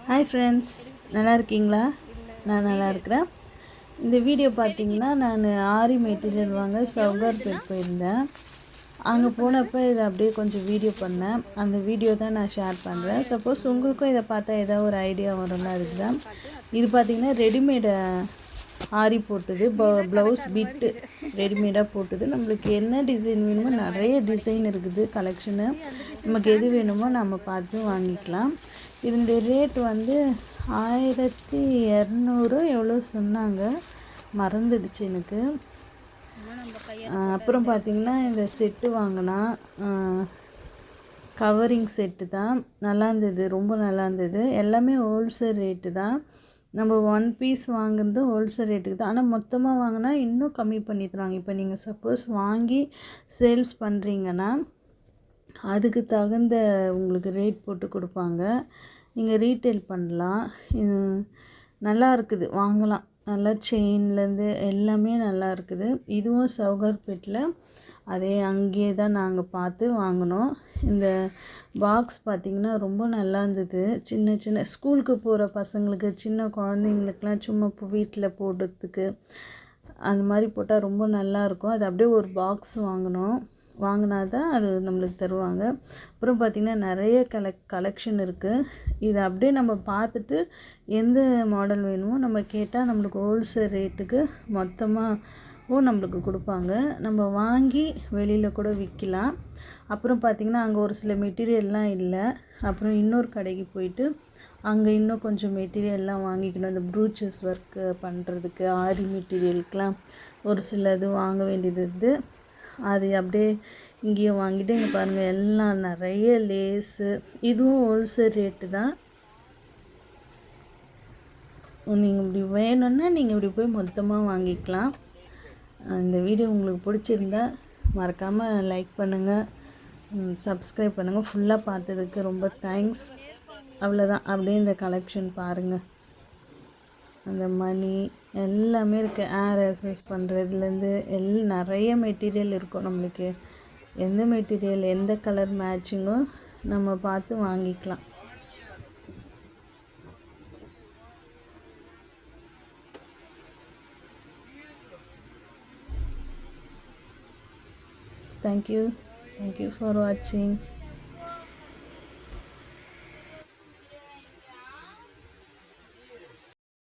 Hi friends, நல்லா இருக்கீங்களா? நான் நல்லா இருக்கிறேன். இந்த வீடியோ பார்த்தீங்கன்னா, நான் ஆரி மெட்டீரியல் வாங்க சவுகார்பேட் போயிருந்தேன். அங்கே போனப்போ இதை அப்படியே கொஞ்சம் வீடியோ பண்ணேன். அந்த வீடியோ தான் நான் ஷேர் பண்ணுறேன். சப்போஸ் உங்களுக்கும் இதை பார்த்தா ஏதாவது ஒரு ஐடியா வரும்னா அதுக்கு தான். இது பார்த்திங்கன்னா ரெடிமேடு ஆரி போட்டது, ப்ளவுஸ் பிட்டு ரெடிமேடாக போட்டது. நம்மளுக்கு என்ன டிசைன் வேணுமோ நிறைய டிசைன் இருக்குது, கலெக்ஷனு. நமக்கு எது வேணுமோ நம்ம பார்த்து வாங்கிக்கலாம். இதனுடைய ரேட் வந்து 1200 எவ்வளோ சொன்னாங்க, மறந்துடுச்சு எனக்கு. அப்புறம் பார்த்திங்கன்னா இந்த செட்டு வாங்கினா கவரிங் செட்டு தான், நல்லா இருந்தது, ரொம்ப நல்லா இருந்தது. எல்லாமே ஹோல்சேல் ரேட்டு தான். நம்ம ஒன் பீஸ் வாங்குறது ஹோல்சேல் ரேட்டுக்கு தான். ஆனால் மொத்தமாக வாங்கினா இன்னும் கம்மி பண்ணி தருவாங்க. இப்போ நீங்கள் சப்போஸ் வாங்கி சேல்ஸ் பண்ணுறீங்கன்னா அதுக்கு தகுந்த உங்களுக்கு ரேட் போட்டு கொடுப்பாங்க. நீங்கள் ரீட்டைல் பண்ணலாம். இது நல்லா இருக்குது, வாங்கலாம். நல்லா செயின்லேருந்து எல்லாமே நல்லா இருக்குது. இதுவும் சவுகார்பேட்டில் அதே அங்கேயே தான் நாங்கள் பார்த்து வாங்கினோம். இந்த பாக்ஸ் பார்த்திங்கன்னா ரொம்ப நல்லா இருந்தது. சின்ன சின்ன ஸ்கூலுக்கு போகிற பசங்களுக்கு, சின்ன குழந்தைங்களுக்குலாம் சும்மா இப்போ வீட்டில் போடுறதுக்கு அந்த மாதிரி போட்டால் ரொம்ப நல்லாயிருக்கும். அது அப்படியே ஒரு பாக்ஸ் வாங்கினா தான் அது நம்மளுக்கு தருவாங்க. அப்புறம் பார்த்திங்கன்னா நிறைய கலெக்ஷன் இருக்குது. இதை அப்படியே நம்ம பார்த்துட்டு எந்த மாடல் வேணுமோ நம்ம கேட்டால் நம்மளுக்கு ஹோல்சேல் ரேட்டுக்கு மொத்தமாகவும் நம்மளுக்கு கொடுப்பாங்க. நம்ம வாங்கி வெளியில் கூட விற்கலாம். அப்புறம் பார்த்திங்கன்னா அங்கே ஒரு சில மெட்டீரியல்லாம் இல்லை. அப்புறம் இன்னொரு கடைக்கு போயிட்டு அங்கே இன்னும் கொஞ்சம் மெட்டீரியல்லாம் வாங்கிக்கணும். இந்த ப்ரூச்சஸ் ஒர்க்கு பண்ணுறதுக்கு ஆரி மெட்டீரியலுக்கெலாம் ஒரு சிலது வாங்க வேண்டியது இருக்குது. அது அப்படியே இங்கேயும் வாங்கிட்டு இங்கே பாருங்கள், எல்லாம் நிறைய லேஸு. இதுவும் ஹோல்சேல் ரேட்டு தான். நீங்கள் இப்படி வேணும்னா நீங்கள் இப்படி போய் மொத்தமாக வாங்கிக்கலாம். இந்த வீடியோ உங்களுக்கு பிடிச்சிருந்தா மறக்காமல் லைக் பண்ணுங்கள், சப்ஸ்கிரைப் பண்ணுங்கள். ஃபுல்லாக பார்த்ததுக்கு ரொம்ப தேங்க்ஸ். அவ்வளோதான். அப்படியே இந்த கலெக்ஷன் பாருங்கள். அந்த மணி எல்லாமே இருக்குது. ஏர் அசஸ் பண்ணுறதுலேருந்து நிறைய மெட்டீரியல் இருக்கும். நம்மளுக்கு எந்த மெட்டீரியல் எந்த கலர் மேட்சிங்கோ நம்ம பார்த்து வாங்கிக்கலாம். தேங்க்யூ ஃபார் வாட்சிங்.